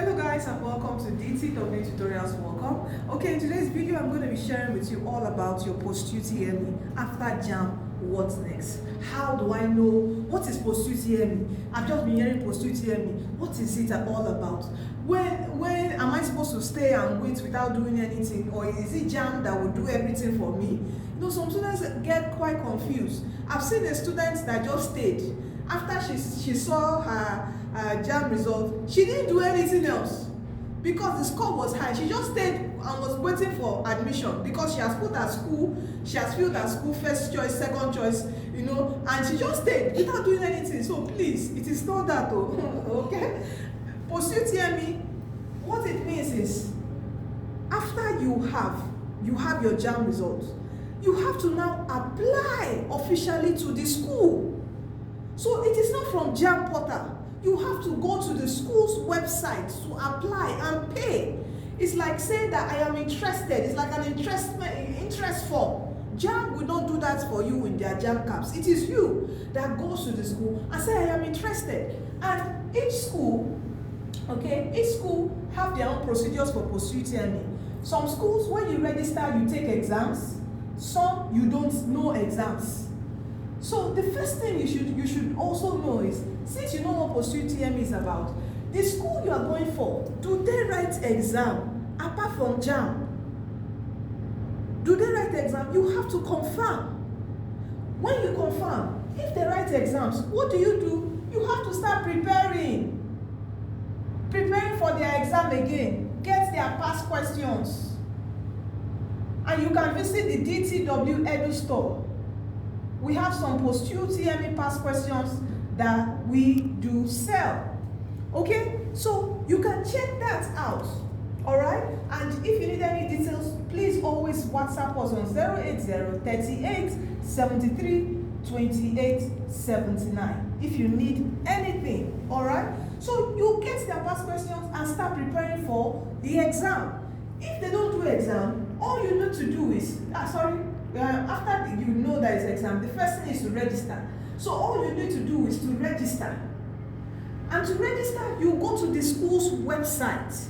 Hello guys, and welcome to DTW Tutorials. Welcome. Okay, in today's video I'm going to be sharing with you all about your Post UTME. After JAMB, what's next? How do I know what is Post UTME? I've just been hearing Post UTME. What is it all about? When am I supposed to stay and wait without doing anything, or is it JAMB that will do everything for me? You know, some students get quite confused. I've seen a student that just stayed after she saw her JAMB result. She didn't do anything else because the score was high. She just stayed and was waiting for admission because she has put her school, she has filled her school first choice, second choice, you know, and she just stayed without doing anything. So please, it is not that though. Okay? Post UTME, what it means is after you have your JAMB results, you have to now apply officially to the school. So it is not from JAMB portal. You have to go to the school's website to apply and pay. It's like saying that I am interested. It's like an interest form. JAMB will not do that for you in their JAMB CAPS. It is you that goes to the school and say I am interested. And each school, have their own procedures for Post UTME. Some schools, when you register, you take exams. Some you don't know exams. So the first thing you should also know is, since you know what Post UTME is about, the school you are going for, do they write exam apart from JAMB? Do they write exam? You have to confirm. When you confirm, if they write exams, what do? You have to start preparing for their exam again. Get their past questions. And you can visit the DTW Edu store. We have some Post UTME past questions that we do sell. Okay, so you can check that out. All right, and if you need any details, please always WhatsApp us on 080 38 73 28 79 if you need anything. All right, so you get their past questions and start preparing for the exam. If they don't do exam, all you need to do is after you know there is exam, the first thing is to register. So all you need to do is to register. And to register, you go to the school's website.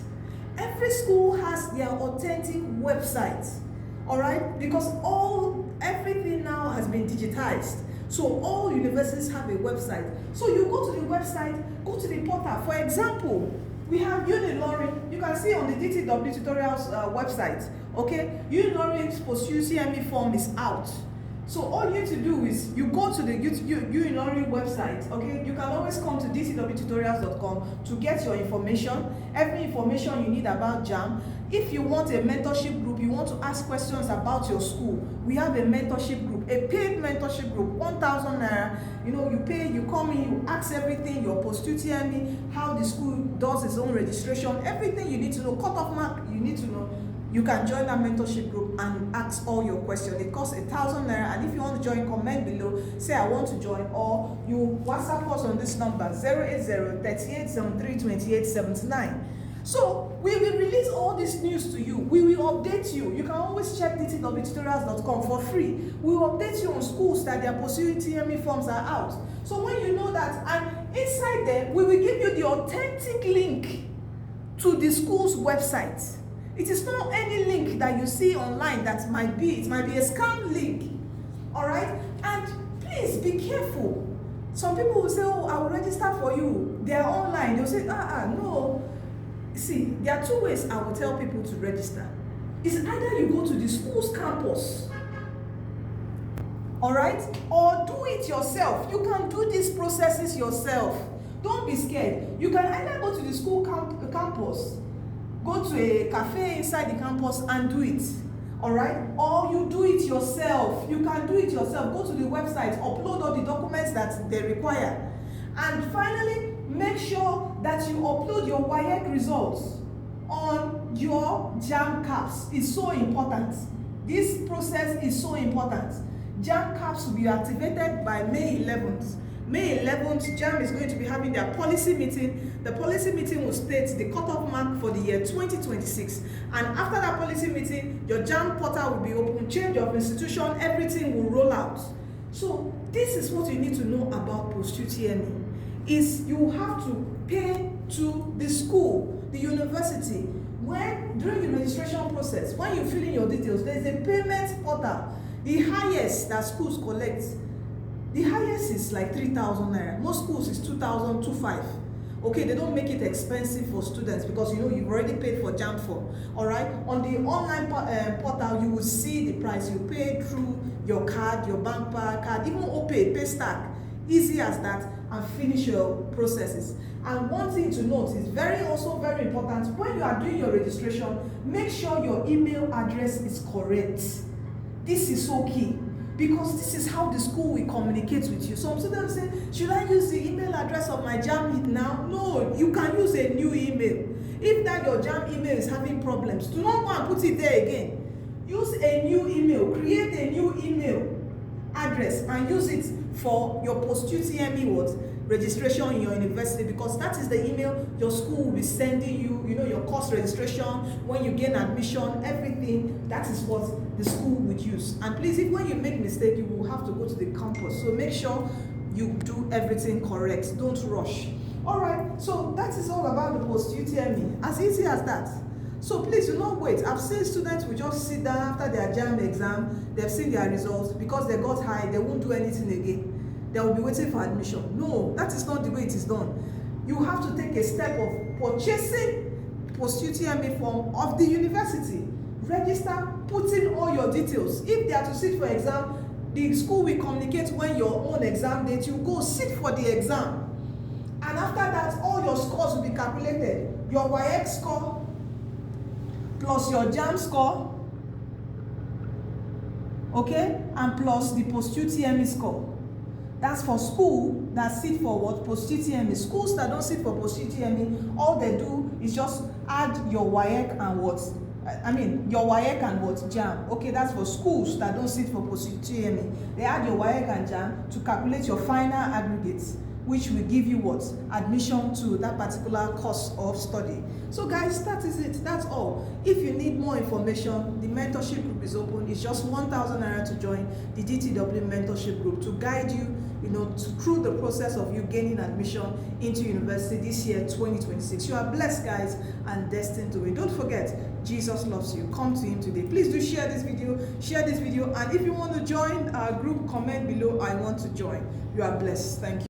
Every school has their authentic website. All right? Because everything now has been digitized. So all universities have a website. So you go to the website, go to the portal. For example, we have Unilorin. You can see on the DTW Tutorials website. Okay, Unilorin's Post UTME form is out. So all you need to do is you go to the Unilorin website. Okay, you can always come to dtwtutorials.com to get your information, every information you need about JAMB. If you want a mentorship group, you want to ask questions about your school, we have a mentorship group, a paid mentorship group, 1,000 naira. You know, you pay, you come in, you ask everything, your Post UTME, how the school does its own registration, everything you need to know, cutoff mark you need to know. You can join that mentorship group and ask all your questions. It costs 1,000 naira, and if you want to join, comment below, say I want to join, or you WhatsApp us on this number 080 38 73 28 79. So we will release all this news to you. We will update you. You can always check dtwtutorials.com for free. We will update you on schools that their Post UTME forms are out. So when you know that, and inside there, we will give you the authentic link to the school's website. It is not any link that you see online that might be a scam link. All right? And please be careful. Some people will say, oh, I will register for you. They are online. They'll say, no. See, there are two ways I will tell people to register. It's either you go to the school's campus, all right, or do it yourself. You can do these processes yourself. Don't be scared. You can either go to the school campus, go to a cafe inside the campus and do it, all right? Or you do it yourself. You can do it yourself. Go to the website, upload all the documents that they require. And finally, make sure that you upload your WAEC results on your JAMB CAPS. It's so important. This process is so important. JAMB CAPS will be activated by May 11th. May 11th, JAMB is going to be having their policy meeting. The policy meeting will state the cutoff mark for the year 2026. And after that policy meeting, your JAMB portal will be open, change of institution, everything will roll out. So this is what you need to know about Post UTME. Is you have to pay to the school the university, when during the registration process, when you fill in your details, there is a payment portal. The highest that schools collect, the highest is like 3,000 naira. Most schools is 2,000, 2,500. Okay, they don't make it expensive for students because you've already paid for JAMB form. All right, on the online portal, you will see the price. You pay through your card, your bank card, even pay stack. Easy as that, and finish your processes. And one thing to note is very important, when you are doing your registration, make sure your email address is correct. This is so key, because this is how the school will communicate with you. Some students say, should I use the email address of my JAMB now? No, you can use a new email. If that your JAMB email is having problems, do not go and put it there again. Use a new email, create a new email address and use it for your Post UTME registration in your university, because that is the email your school will be sending you, your course registration, when you gain admission, everything. That is what the school would use. And please, if when you make mistake, you will have to go to the campus, so make sure you do everything correct. Don't rush. All right, so that is all about the Post UTME, as easy as that. So please do not wait. I've seen students will just sit down after their JAMB exam, they've seen their results, because they got high, they won't do anything again. They will be waiting for admission. No, that is not the way it is done. You have to take a step of purchasing Post UTME form of the university. Register, put in all your details. If they are to sit for exam, the school will communicate when your own exam date. You go sit for the exam. And after that, all your scores will be calculated. Your WAEC score, plus your JAMB score, okay, and plus the Post UTME score. That's for school that sit for what? Post UTME. Schools that don't sit for Post UTME, all they do is just add your WAEC and what? Your WAEC and what? JAMB. Okay, that's for schools that don't sit for Post UTME. They add your WAEC and JAMB to calculate your final aggregates, which will give you what? Admission to that particular course of study. So guys, that is it. That's all. If you need more information, the mentorship group is open. It's just 1,000 naira to join the DTW mentorship group to guide you, through the process of you gaining admission into university this year, 2026. You are blessed, guys, and destined to win. Don't forget, Jesus loves you. Come to him today. Please do share this video, and if you want to join our group, comment below, I want to join. You are blessed. Thank you.